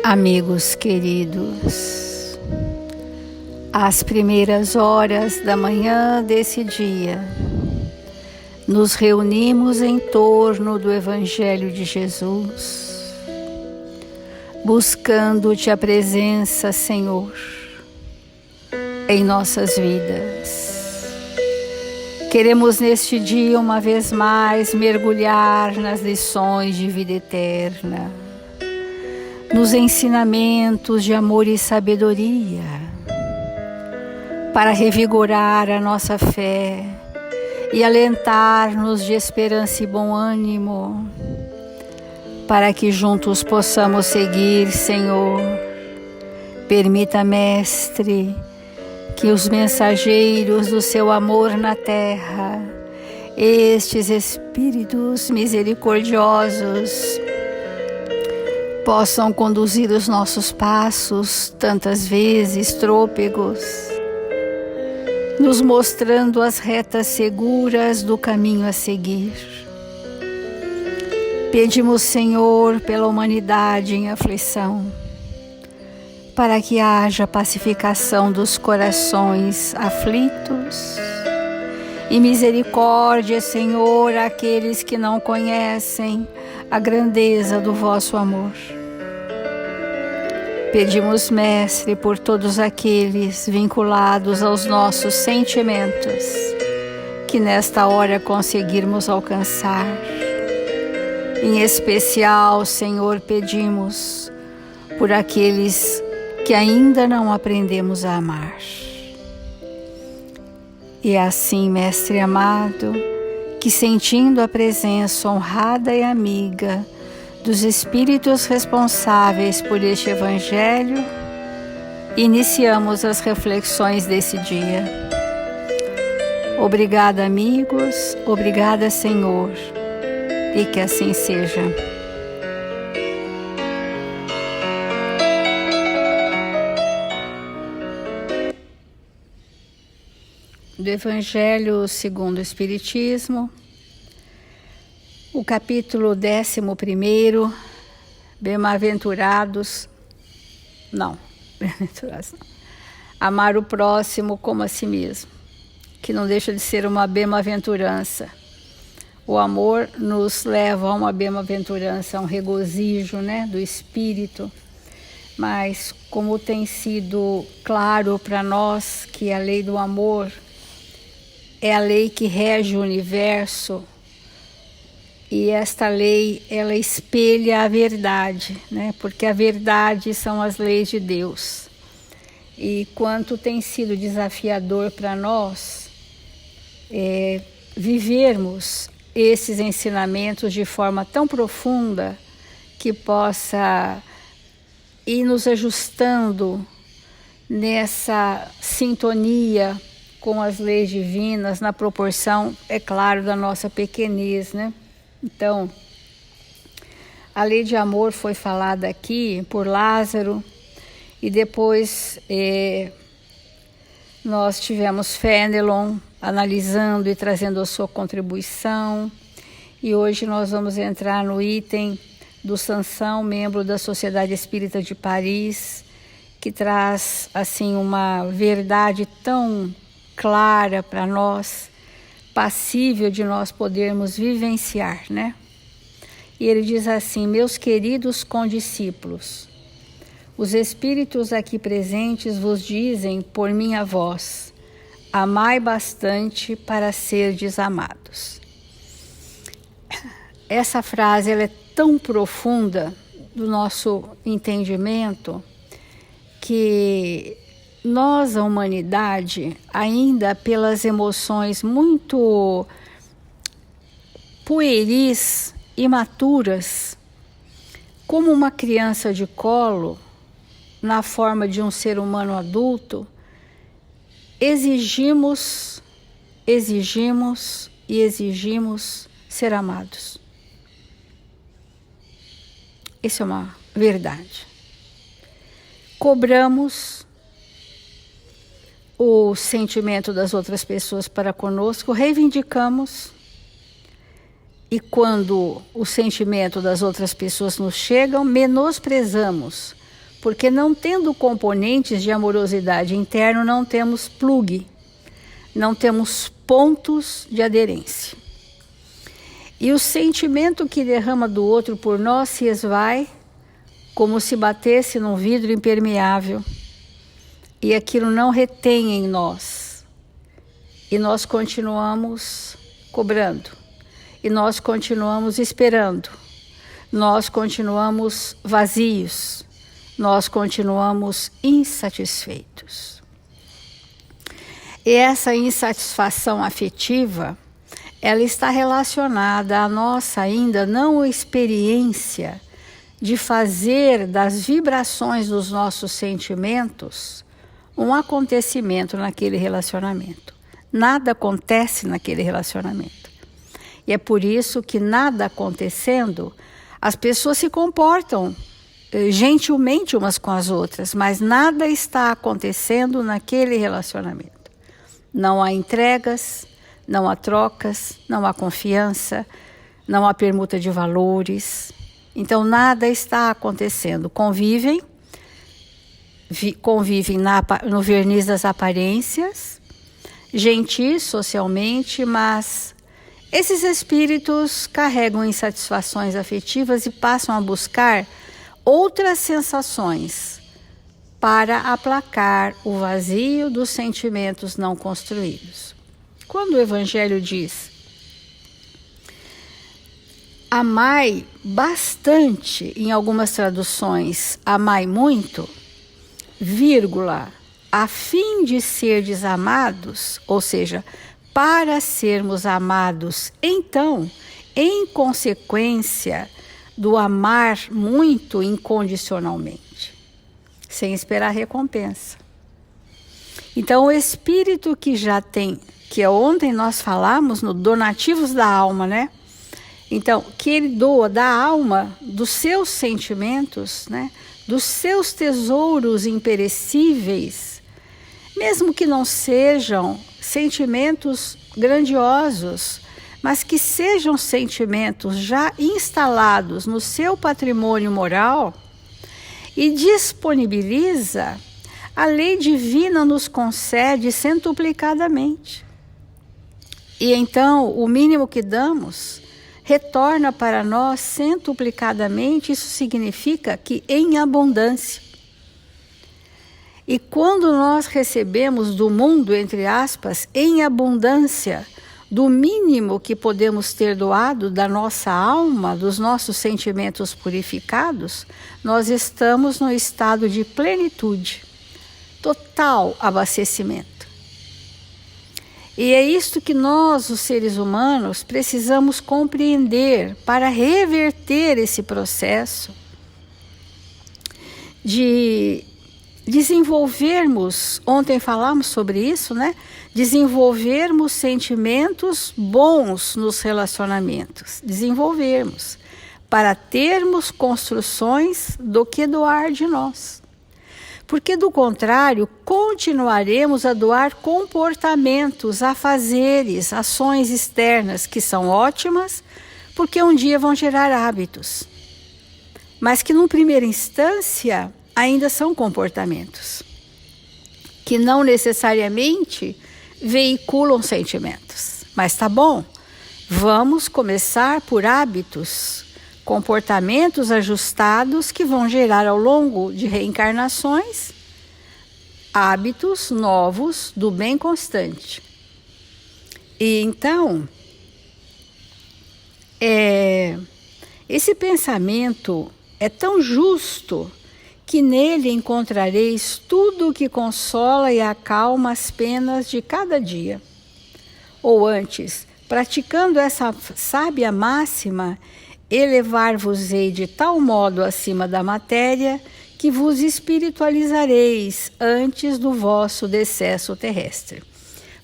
Amigos queridos, às primeiras horas da manhã desse dia, nos reunimos em torno do Evangelho de Jesus, buscando-te a presença, Senhor, em nossas vidas. Queremos neste dia, uma vez mais, mergulhar nas lições de vida eterna, nos ensinamentos de amor e sabedoria, para revigorar a nossa fé e alentar-nos de esperança e bom ânimo, para que juntos possamos seguir, Senhor. Permita, Mestre, que os mensageiros do seu amor na terra, estes Espíritos misericordiosos, possam conduzir os nossos passos, tantas vezes trôpegos, nos mostrando as retas seguras do caminho a seguir. Pedimos, Senhor, pela humanidade em aflição, para que haja pacificação dos corações aflitos e misericórdia, Senhor, àqueles que não conhecem a grandeza do vosso amor. Pedimos, Mestre, por todos aqueles vinculados aos nossos sentimentos, que nesta hora conseguirmos alcançar. Em especial, Senhor, pedimos por aqueles que ainda não aprendemos a amar. E assim, Mestre amado, que sentindo a presença honrada e amiga dos Espíritos responsáveis por este Evangelho, iniciamos as reflexões desse dia. Obrigada, amigos, obrigada, Senhor, e que assim seja. Do Evangelho segundo o Espiritismo, o capítulo 11, bem-aventurados não. Amar o próximo como a si mesmo, que não deixa de ser uma bem-aventurança. O amor nos leva a uma bem-aventurança, a um regozijo, do espírito. Mas como tem sido claro para nós que a lei do amor é a lei que rege o universo, e esta lei, ela espelha a verdade, porque a verdade são as leis de Deus. E quanto tem sido desafiador para nós vivermos esses ensinamentos de forma tão profunda que possa ir nos ajustando nessa sintonia com as leis divinas, na proporção, é claro, da nossa pequenez, Então, a lei de amor foi falada aqui por Lázaro, e depois nós tivemos Fenelon analisando e trazendo a sua contribuição, e hoje nós vamos entrar no item do Sansão, membro da Sociedade Espírita de Paris, que traz assim uma verdade tão clara para nós, passível de nós podermos vivenciar, E ele diz assim: meus queridos condiscípulos, os espíritos aqui presentes vos dizem por minha voz, amai bastante para serdes amados. Essa frase, ela é tão profunda do nosso entendimento que nós, a humanidade, ainda pelas emoções muito pueris, imaturas, como uma criança de colo, na forma de um ser humano adulto, exigimos ser amados. Isso é uma verdade. Cobramos o sentimento das outras pessoas para conosco, reivindicamos, e quando o sentimento das outras pessoas nos chegam, menosprezamos Porque não tendo componentes de amorosidade interno, não temos plug, não temos pontos de aderência. E o sentimento que derrama do outro por nós se esvai como se batesse num vidro impermeável. E aquilo não retém em nós. E nós continuamos cobrando. E nós continuamos esperando. Nós continuamos vazios. Nós continuamos insatisfeitos. E essa insatisfação afetiva, ela está relacionada à nossa ainda não experiência de fazer das vibrações dos nossos sentimentos um acontecimento naquele relacionamento. Nada acontece naquele relacionamento. E é por isso que nada acontecendo, as pessoas se comportam gentilmente umas com as outras, mas nada está acontecendo naquele relacionamento. Não há entregas, não há trocas, não há confiança, não há permuta de valores. Então nada está acontecendo. Convivem no verniz das aparências, gentis socialmente, mas esses espíritos carregam insatisfações afetivas e passam a buscar outras sensações para aplacar o vazio dos sentimentos não construídos. Quando o Evangelho diz: amai bastante, em algumas traduções, amai muito, vírgula, a fim de serdes amados, ou seja, para sermos amados, então, em consequência do amar muito incondicionalmente, sem esperar recompensa. Então, o espírito que já tem, que ontem nós falamos no donativos da alma, né? Então, que ele doa da alma, dos seus sentimentos, né? Dos seus tesouros imperecíveis, mesmo que não sejam sentimentos grandiosos, mas que sejam sentimentos já instalados no seu patrimônio moral, e disponibiliza, a lei divina nos concede centuplicadamente. E então, o mínimo que damos retorna para nós centuplicadamente. Isso significa que em abundância. E quando nós recebemos do mundo, entre aspas, em abundância, do mínimo que podemos ter doado da nossa alma, dos nossos sentimentos purificados, nós estamos no estado de plenitude, total abastecimento. E é isto que nós, os seres humanos, precisamos compreender para reverter esse processo de desenvolvermos, ontem falamos sobre isso, né? Desenvolvermos sentimentos bons nos relacionamentos, desenvolvermos, para termos construções do que doar de nós. Porque do contrário, continuaremos a doar comportamentos, afazeres, ações externas que são ótimas, porque um dia vão gerar hábitos, mas que numa primeira instância ainda são comportamentos, que não necessariamente veiculam sentimentos. Mas tá bom, vamos começar por hábitos, comportamentos ajustados que vão gerar ao longo de reencarnações hábitos novos do bem constante. E então, esse pensamento é tão justo que nele encontrareis tudo o que consola e acalma as penas de cada dia. Ou antes, praticando essa sábia máxima, elevar-vos-ei de tal modo acima da matéria que vos espiritualizareis antes do vosso decesso terrestre.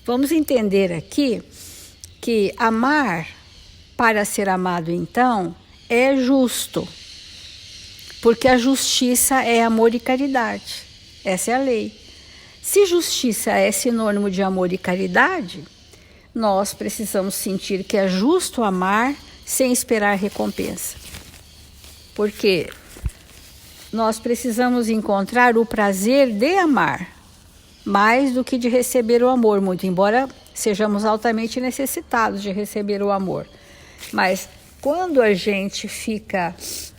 Vamos entender aqui que amar para ser amado, então, é justo, porque a justiça é amor e caridade. Essa é a lei. Se justiça é sinônimo de amor e caridade, nós precisamos sentir que é justo amar sem esperar recompensa. Porque nós precisamos encontrar o prazer de amar, mais do que de receber o amor, muito embora sejamos altamente necessitados de receber o amor. Mas quando a gente fica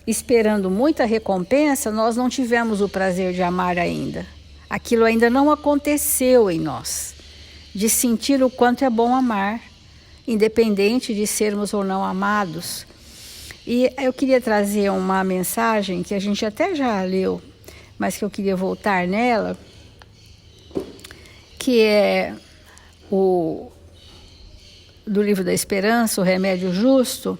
esperando muita recompensa, nós não tivemos o prazer de amar ainda. Aquilo ainda não aconteceu em nós, de sentir o quanto é bom amar, independente de sermos ou não amados. E eu queria trazer uma mensagem que a gente até já leu, mas que eu queria voltar nela, que é do Livro da Esperança, O Remédio Justo.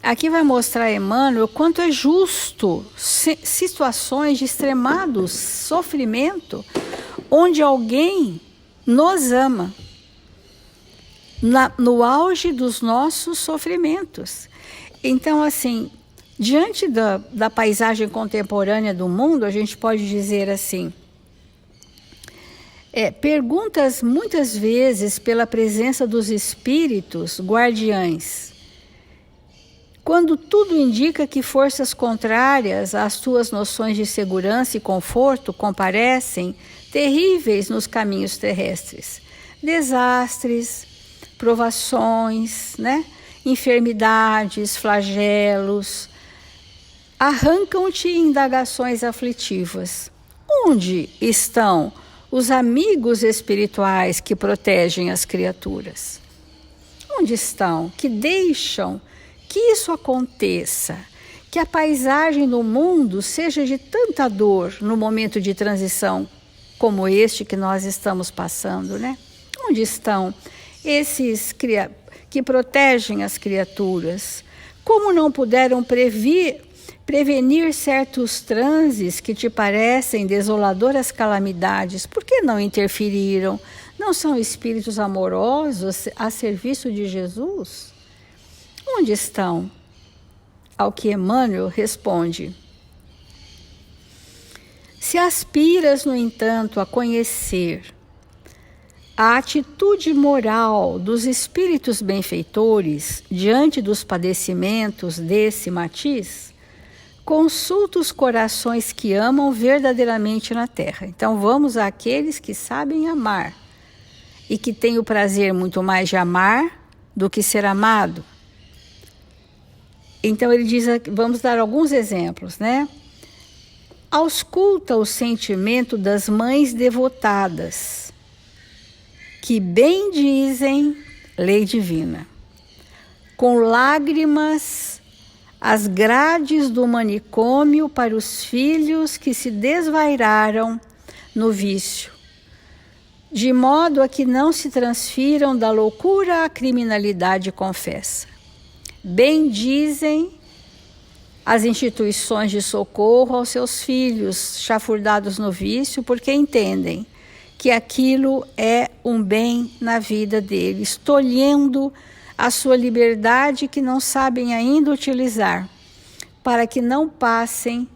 Aqui vai mostrar Emmanuel o quanto é justo situações de extremado sofrimento, onde alguém nos ama, no auge dos nossos sofrimentos. Então, assim, diante da paisagem contemporânea do mundo, a gente pode dizer assim, perguntas muitas vezes pela presença dos espíritos guardiães, quando tudo indica que forças contrárias às tuas noções de segurança e conforto comparecem terríveis nos caminhos terrestres. Desastres, provações, enfermidades, flagelos, arrancam-te indagações aflitivas. Onde estão os amigos espirituais que protegem as criaturas? Onde estão? Que deixam que isso aconteça, que a paisagem do mundo seja de tanta dor no momento de transição como este que nós estamos passando, Onde estão esses que protegem as criaturas? Como não puderam prevenir certos transes que te parecem desoladoras calamidades? Por que não interferiram? Não são espíritos amorosos a serviço de Jesus? Onde estão? Ao que Emmanuel responde: se aspiras, no entanto, a conhecer a atitude moral dos espíritos benfeitores diante dos padecimentos desse matiz, consulta os corações que amam verdadeiramente na terra. Então vamos àqueles que sabem amar e que têm o prazer muito mais de amar do que ser amado. Então ele diz, vamos dar alguns exemplos, Ausculta o sentimento das mães devotadas, que bem dizem lei divina, com lágrimas as grades do manicômio para os filhos que se desvairaram no vício, de modo a que não se transfiram da loucura à criminalidade confessa. Bem dizem as instituições de socorro aos seus filhos chafurdados no vício, porque entendem que aquilo é um bem na vida deles, tolhendo a sua liberdade que não sabem ainda utilizar, para que não passem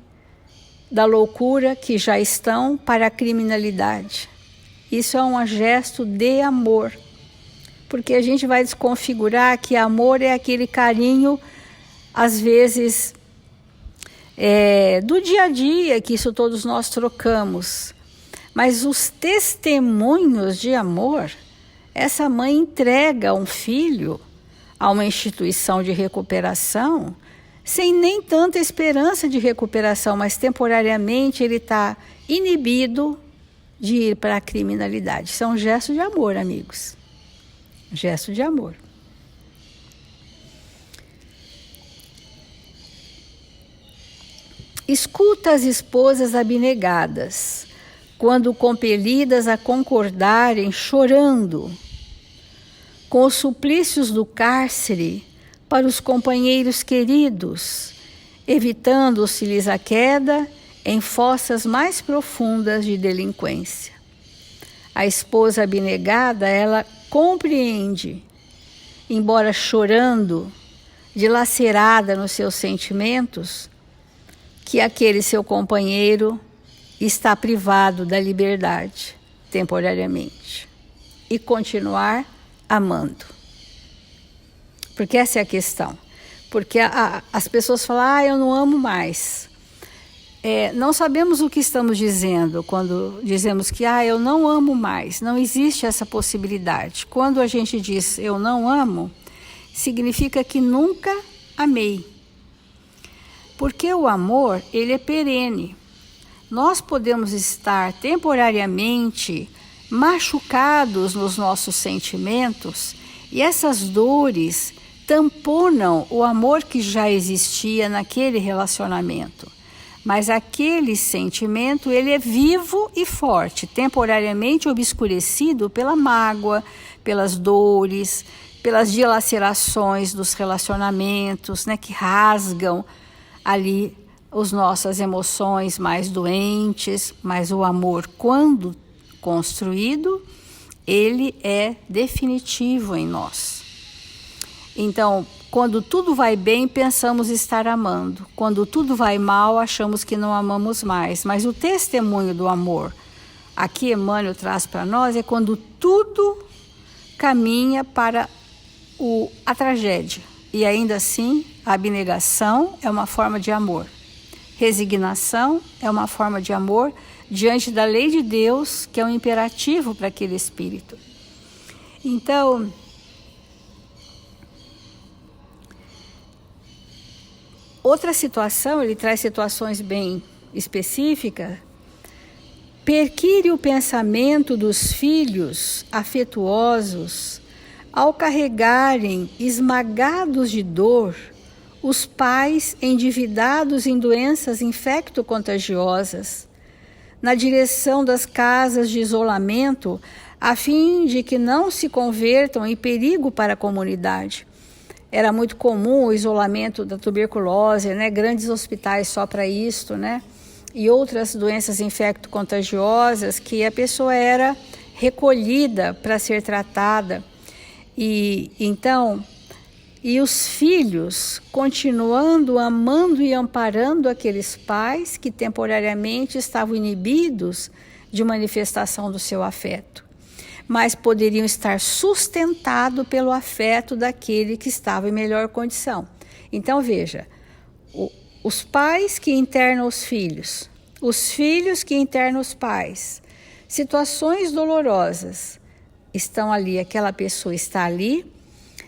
da loucura que já estão para a criminalidade. Isso é um gesto de amor, porque a gente vai desconfigurar que amor é aquele carinho, às vezes, do dia a dia, que isso todos nós trocamos. Mas os testemunhos de amor, essa mãe entrega um filho a uma instituição de recuperação, sem nem tanta esperança de recuperação, mas temporariamente ele está inibido de ir para a criminalidade. Isso é um gesto de amor, amigos. Gesto de amor. Escuta as esposas abnegadas, quando compelidas a concordarem, chorando, com os suplícios do cárcere para os companheiros queridos, evitando-se-lhes a queda em fossas mais profundas de delinquência. A esposa abnegada, ela compreende, embora chorando, dilacerada nos seus sentimentos, que aquele seu companheiro está privado da liberdade temporariamente e continuar amando. Porque essa é a questão. Porque as pessoas falam, eu não amo mais. Não sabemos o que estamos dizendo quando dizemos que eu não amo mais. Não existe essa possibilidade. Quando a gente diz eu não amo, significa que nunca amei. Porque o amor, ele é perene. Nós podemos estar temporariamente machucados nos nossos sentimentos e essas dores tamponam o amor que já existia naquele relacionamento. Mas aquele sentimento, ele é vivo e forte, temporariamente obscurecido pela mágoa, pelas dores, pelas dilacerações dos relacionamentos, que rasgam ali as nossas emoções mais doentes. Mas o amor, quando construído, ele é definitivo em nós. Então, quando tudo vai bem, pensamos estar amando. Quando tudo vai mal, achamos que não amamos mais. Mas o testemunho do amor, aqui Emmanuel traz para nós, é quando tudo caminha para a tragédia. E ainda assim, a abnegação é uma forma de amor. Resignação é uma forma de amor diante da lei de Deus, que é um imperativo para aquele espírito. Então, outra situação, ele traz situações bem específicas. Perquire o pensamento dos filhos afetuosos ao carregarem, esmagados de dor, os pais endividados em doenças infecto-contagiosas, na direção das casas de isolamento, a fim de que não se convertam em perigo para a comunidade. Era muito comum o isolamento da tuberculose, grandes hospitais só para isto, e outras doenças infecto-contagiosas que a pessoa era recolhida para ser tratada. E os filhos continuando amando e amparando aqueles pais que temporariamente estavam inibidos de manifestação do seu afeto, mas poderiam estar sustentados pelo afeto daquele que estava em melhor condição. Então veja, os pais que internam os filhos que internam os pais, situações dolorosas estão ali, aquela pessoa está ali,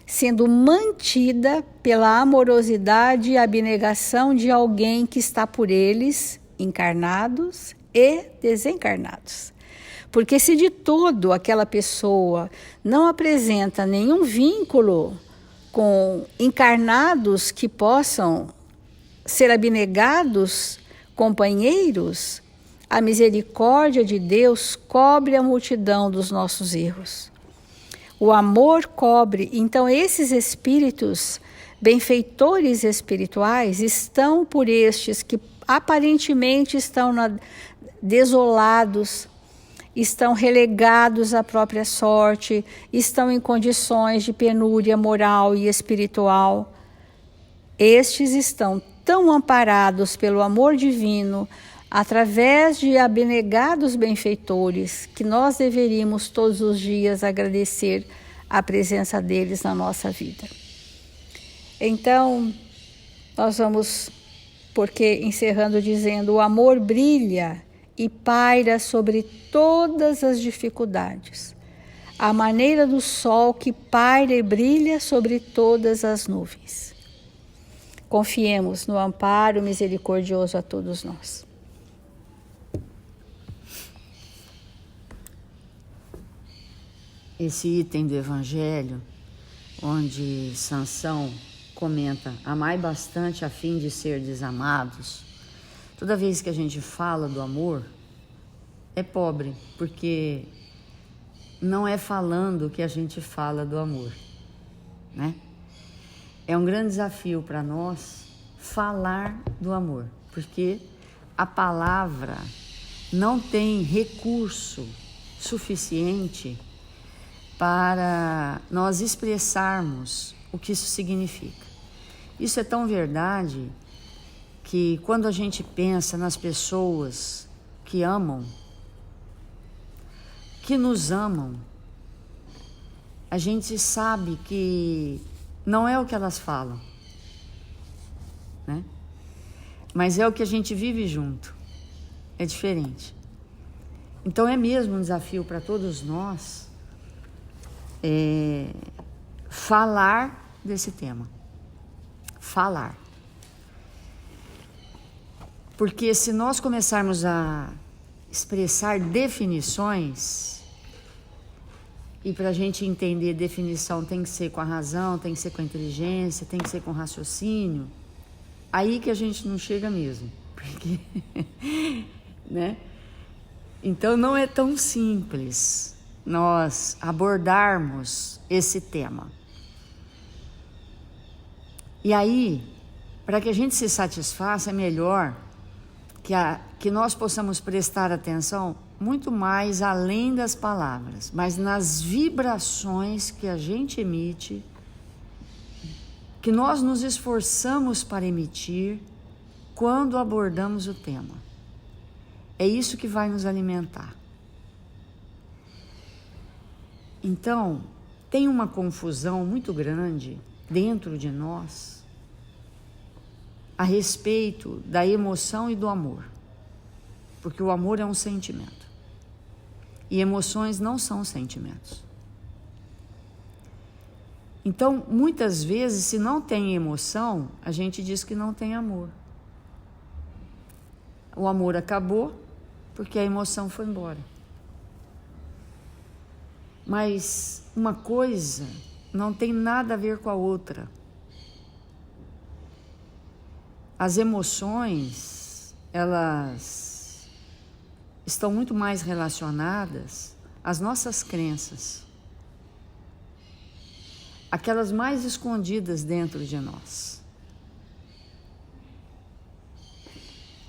sendo mantida pela amorosidade e abnegação de alguém que está por eles, encarnados e desencarnados. Porque se de todo aquela pessoa não apresenta nenhum vínculo com encarnados que possam ser abnegados companheiros, a misericórdia de Deus cobre a multidão dos nossos erros. O amor cobre. Então esses espíritos, benfeitores espirituais, estão por estes que aparentemente estão desolados, estão relegados à própria sorte, estão em condições de penúria moral e espiritual. Estes estão tão amparados pelo amor divino, através de abnegados benfeitores, que nós deveríamos todos os dias agradecer a presença deles na nossa vida. Então, nós vamos, encerrando dizendo, o amor brilha e paira sobre todas as dificuldades, à maneira do sol que paira e brilha sobre todas as nuvens. Confiemos no amparo misericordioso a todos nós. Esse item do Evangelho, onde Sansão comenta, amai bastante a fim de ser desamados. Toda vez que a gente fala do amor, é pobre, porque não é falando que a gente fala do amor, É um grande desafio para nós falar do amor, porque a palavra não tem recurso suficiente para nós expressarmos o que isso significa. Isso é tão verdade que quando a gente pensa nas pessoas que amam, que nos amam, a gente sabe que não é o que elas falam, mas é o que a gente vive junto. É diferente. Então é mesmo um desafio para todos nós falar desse tema. Falar. Porque se nós começarmos a expressar definições, e para a gente entender definição tem que ser com a razão, tem que ser com a inteligência, tem que ser com o raciocínio, aí que a gente não chega mesmo. Porque, né? Então não é tão simples nós abordarmos esse tema. E aí, para que a gente se satisfaça, é melhor que nós possamos prestar atenção muito mais além das palavras, mas nas vibrações que a gente emite, que nós nos esforçamos para emitir quando abordamos o tema. É isso que vai nos alimentar. Então, tem uma confusão muito grande dentro de nós a respeito da emoção e do amor. Porque o amor é um sentimento. E emoções não são sentimentos. Então, muitas vezes, se não tem emoção, a gente diz que não tem amor. O amor acabou porque a emoção foi embora. Mas uma coisa não tem nada a ver com a outra. As emoções, elas estão muito mais relacionadas às nossas crenças, aquelas mais escondidas dentro de nós,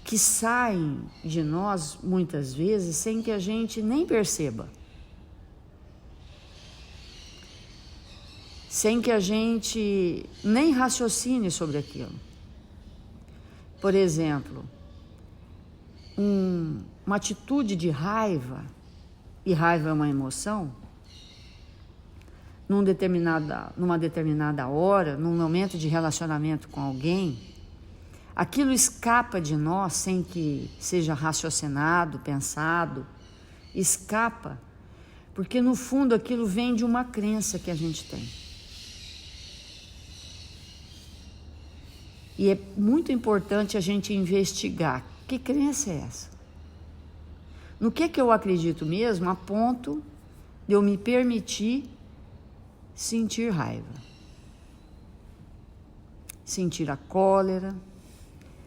que saem de nós muitas vezes sem que a gente nem perceba, sem que a gente nem raciocine sobre aquilo. Por exemplo, uma atitude de raiva, e raiva é uma emoção, numa determinada hora, num momento de relacionamento com alguém, aquilo escapa de nós sem que seja raciocinado, pensado, escapa, porque no fundo aquilo vem de uma crença que a gente tem. E é muito importante a gente investigar que crença é essa. No que eu acredito mesmo, a ponto de eu me permitir sentir raiva, sentir a cólera,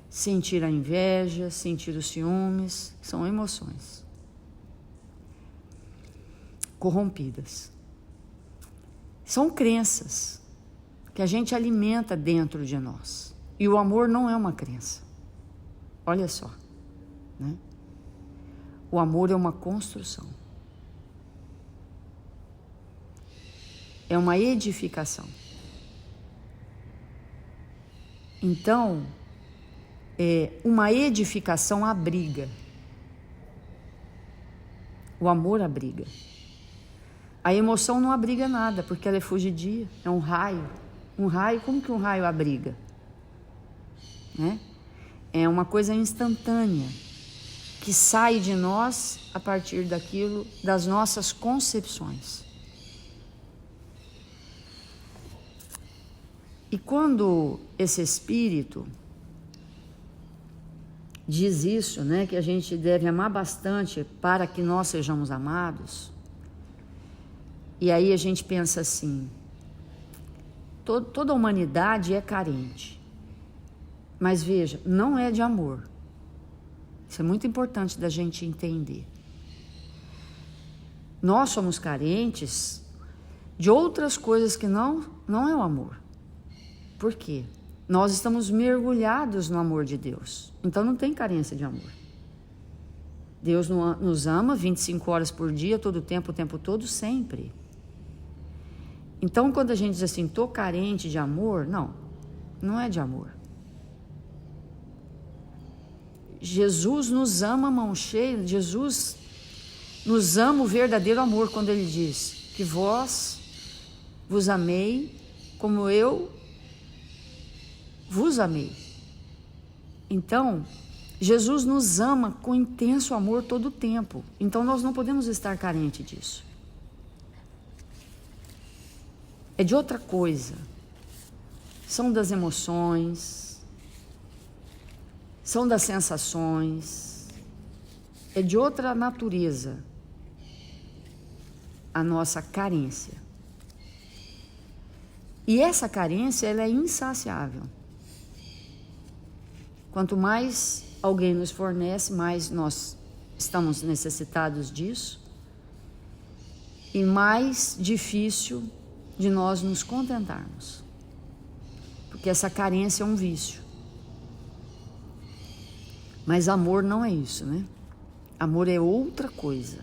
sentir a inveja, sentir os ciúmes, são emoções corrompidas. São crenças que a gente alimenta dentro de nós. E o amor não é uma crença. Olha só, né? O amor é uma construção. É uma edificação. Então, uma edificação abriga. O amor abriga. A emoção não abriga nada, porque ela é fugidia, é um raio. Um raio, como que um raio abriga? Né? É uma coisa instantânea, que sai de nós a partir daquilo, das nossas concepções. E quando esse espírito diz isso, né, que a gente deve amar bastante para que nós sejamos amados, e aí a gente pensa assim, toda a humanidade é carente, mas veja, não é de amor. Isso é muito importante da gente entender. Nós somos carentes de outras coisas que não é o amor. Por quê? Nós estamos mergulhados no amor de Deus. Então não tem carência de amor. Deus nos ama 25 horas por dia, todo o tempo todo, sempre. Então quando a gente diz assim, estou carente de amor, não é de amor. Jesus nos ama mão cheia, Jesus nos ama o verdadeiro amor quando Ele diz que vós vos amei como eu vos amei. Então, Jesus nos ama com intenso amor todo o tempo. Então, nós não podemos estar carentes disso. É de outra coisa. São das emoções, são das sensações, é de outra natureza a nossa carência. E essa carência, ela é insaciável. Quanto mais alguém nos fornece, mais nós estamos necessitados disso e mais difícil de nós nos contentarmos. Porque essa carência é um vício. Mas amor não é isso, né? Amor é outra coisa.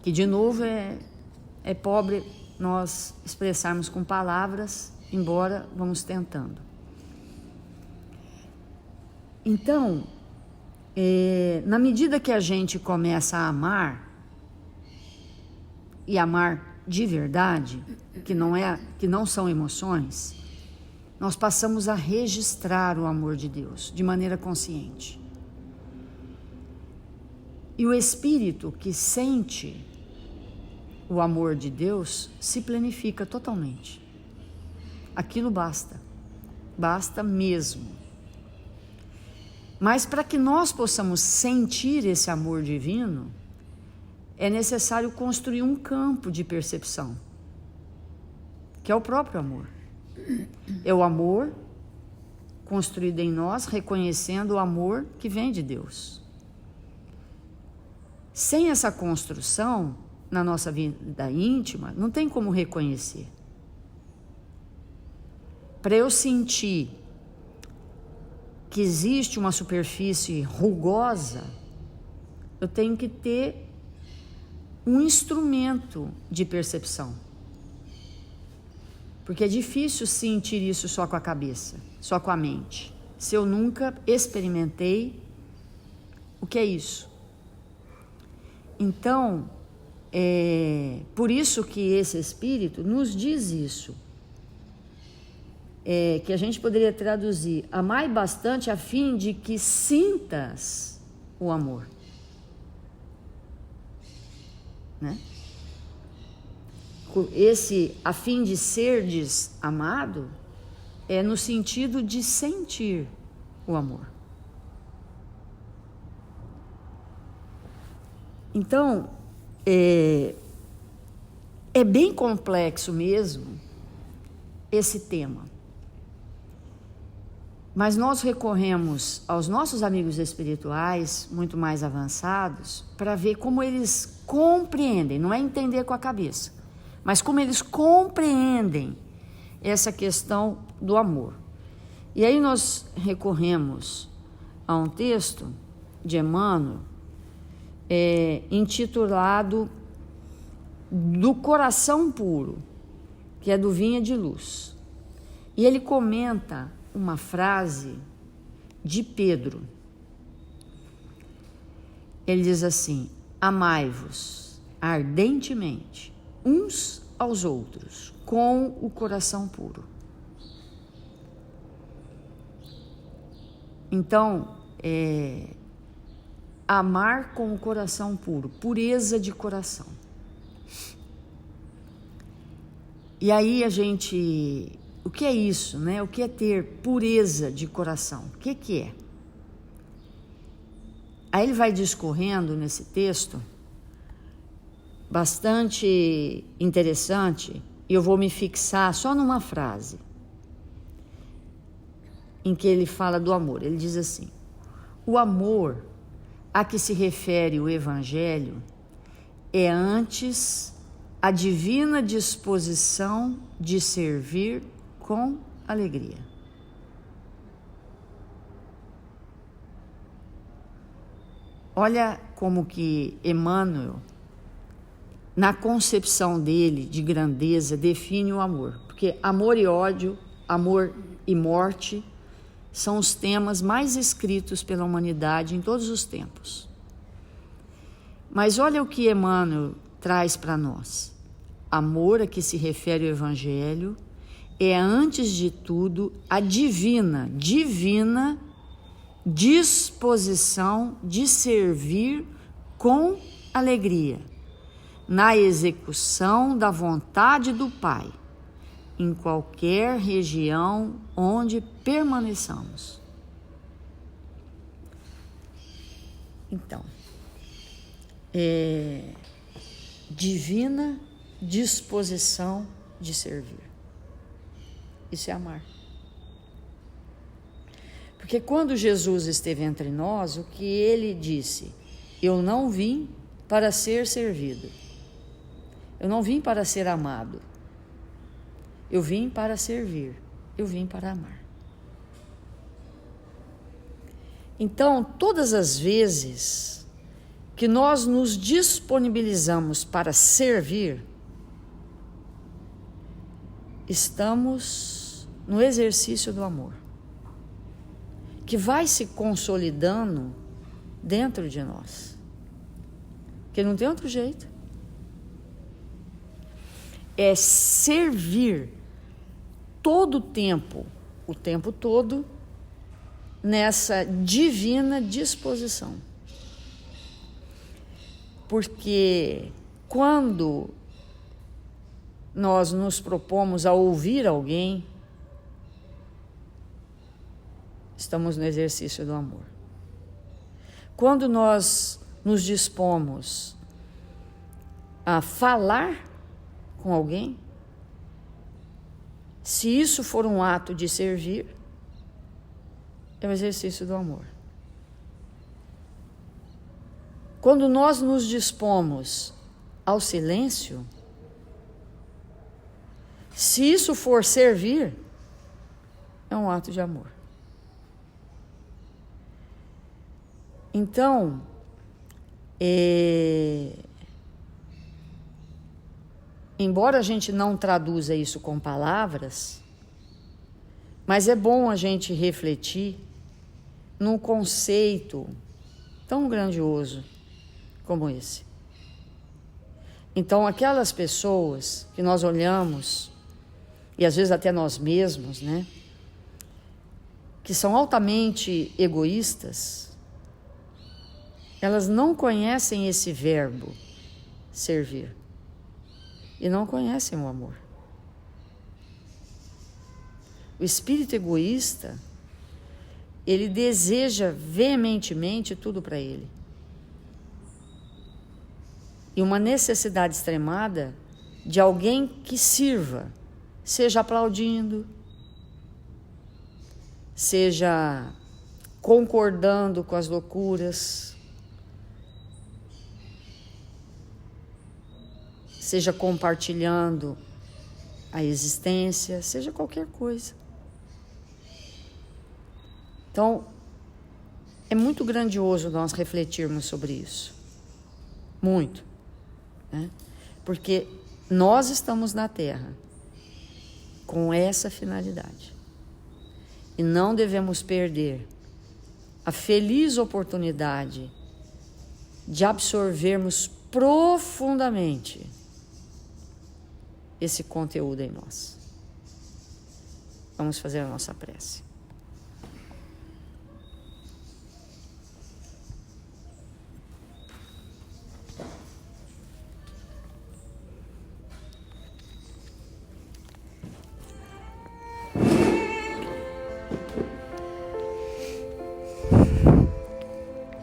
Que, de novo, é pobre nós expressarmos com palavras, embora vamos tentando. Então, na medida que a gente começa a amar, e amar de verdade, que não são emoções, nós passamos a registrar o amor de Deus de maneira consciente. E o espírito que sente o amor de Deus se planifica totalmente. Aquilo basta mesmo. Mas para que nós possamos sentir esse amor divino, é necessário construir um campo de percepção, que é o próprio amor. É o amor construído em nós, reconhecendo o amor que vem de Deus. Sem essa construção, na nossa vida íntima, não tem como reconhecer. Para eu sentir que existe uma superfície rugosa, eu tenho que ter um instrumento de percepção. Porque é difícil sentir isso só com a cabeça, só com a mente, se eu nunca experimentei o que é isso. Então, por isso que esse Espírito nos diz isso, que a gente poderia traduzir: amai bastante a fim de que sintas o amor. Né? Esse a fim de serdes amado é no sentido de sentir o amor. Então, é bem complexo mesmo esse tema. Mas nós recorremos aos nossos amigos espirituais, muito mais avançados, para ver como eles compreendem, não é entender com a cabeça, mas como eles compreendem essa questão do amor. E aí nós recorremos a um texto de Emmanuel, intitulado Do Coração Puro, que é do Vinha de Luz. E ele comenta uma frase de Pedro. Ele diz assim: amai-vos ardentemente uns aos outros com o coração puro. Então, amar com o coração puro, pureza de coração. E aí o que é isso, né? O que é ter pureza de coração? O que é? Aí ele vai discorrendo nesse texto, bastante interessante, e eu vou me fixar só numa frase, em que ele fala do amor. Ele diz assim: o amor a que se refere o Evangelho é antes a divina disposição de servir com alegria. Olha como que Emmanuel, na concepção dele de grandeza, define o amor. Porque amor e ódio, amor e morte, são os temas mais escritos pela humanidade em todos os tempos. Mas olha o que Emmanuel traz para nós. Amor a que se refere o Evangelho é, antes de tudo, a divina disposição de servir com alegria, na execução da vontade do Pai, em qualquer região onde permaneçamos. Então, divina disposição de servir. Isso é amar. Porque quando Jesus esteve entre nós, o que ele disse? Eu não vim para ser servido. Eu não vim para ser amado. Eu vim para servir. Eu vim para amar. Então, todas as vezes que nós nos disponibilizamos para servir, estamos no exercício do amor, que vai se consolidando dentro de nós, porque não tem outro jeito. É servir todo o tempo todo, nessa divina disposição. Porque quando nós nos propomos a ouvir alguém, estamos no exercício do amor. Quando nós nos dispomos a falar com alguém, se isso for um ato de servir, é o exercício do amor. Quando nós nos dispomos ao silêncio, se isso for servir, é um ato de amor. Então, embora a gente não traduza isso com palavras, mas é bom a gente refletir num conceito tão grandioso como esse. Então, aquelas pessoas que nós olhamos, e às vezes até nós mesmos, né, que são altamente egoístas, elas não conhecem esse verbo, servir, e não conhecem o amor. O espírito egoísta, ele deseja veementemente tudo para ele. E uma necessidade extremada de alguém que sirva, seja aplaudindo, seja concordando com as loucuras, seja compartilhando a existência, seja qualquer coisa. Então, é muito grandioso nós refletirmos sobre isso. Muito. Né? Porque nós estamos na Terra com essa finalidade. E não devemos perder a feliz oportunidade de absorvermos profundamente esse conteúdo em nós. Vamos fazer a nossa prece.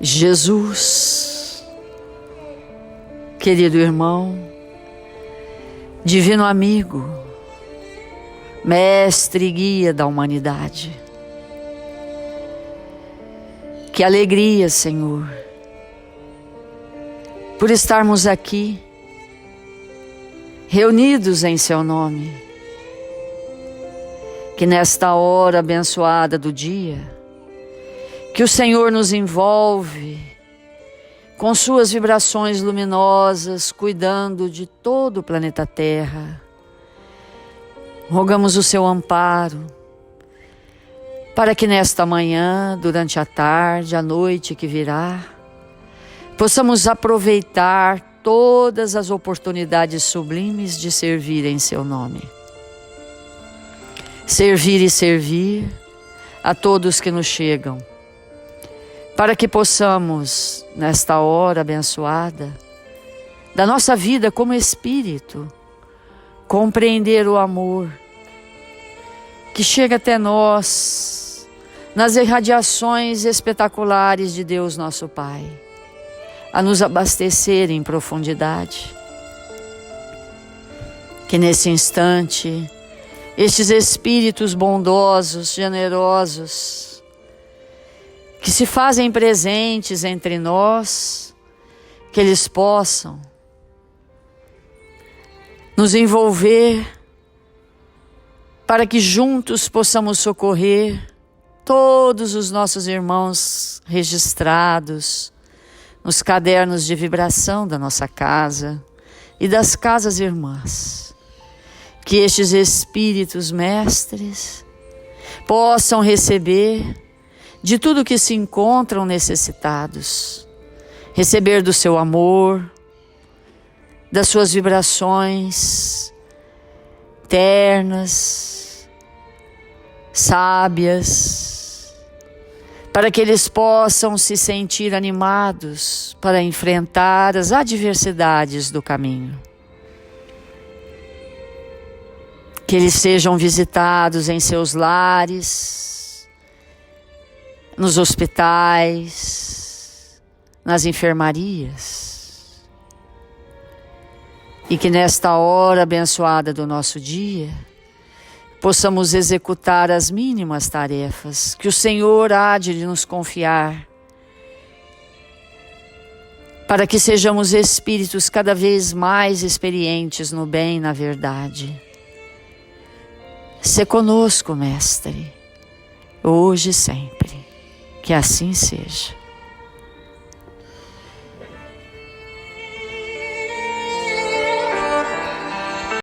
Jesus, querido irmão, divino amigo, mestre e guia da humanidade, que alegria, Senhor, por estarmos aqui, reunidos em Seu nome, que nesta hora abençoada do dia, que o Senhor nos envolve com suas vibrações luminosas, cuidando de todo o planeta Terra. Rogamos o seu amparo, para que nesta manhã, durante a tarde, a noite que virá, possamos aproveitar todas as oportunidades sublimes de servir em seu nome. servir e servir a todos que nos chegam, para que possamos, nesta hora abençoada da nossa vida como espírito, compreender o amor que chega até nós nas irradiações espetaculares de Deus nosso Pai, a nos abastecer em profundidade. Que nesse instante, estes espíritos bondosos, generosos, que se fazem presentes entre nós, que eles possam nos envolver para que juntos possamos socorrer todos os nossos irmãos registrados nos cadernos de vibração da nossa casa e das casas irmãs. Que estes espíritos mestres possam receber de tudo que se encontram necessitados, receber do seu amor, das suas vibrações ternas, sábias, para que eles possam se sentir animados para enfrentar as adversidades do caminho. Que eles sejam visitados em seus lares, nos hospitais, nas enfermarias. E que nesta hora abençoada do nosso dia, possamos executar as mínimas tarefas que o Senhor há de nos confiar, para que sejamos espíritos cada vez mais experientes no bem e na verdade. Sê conosco, Mestre, hoje e sempre. Que assim seja.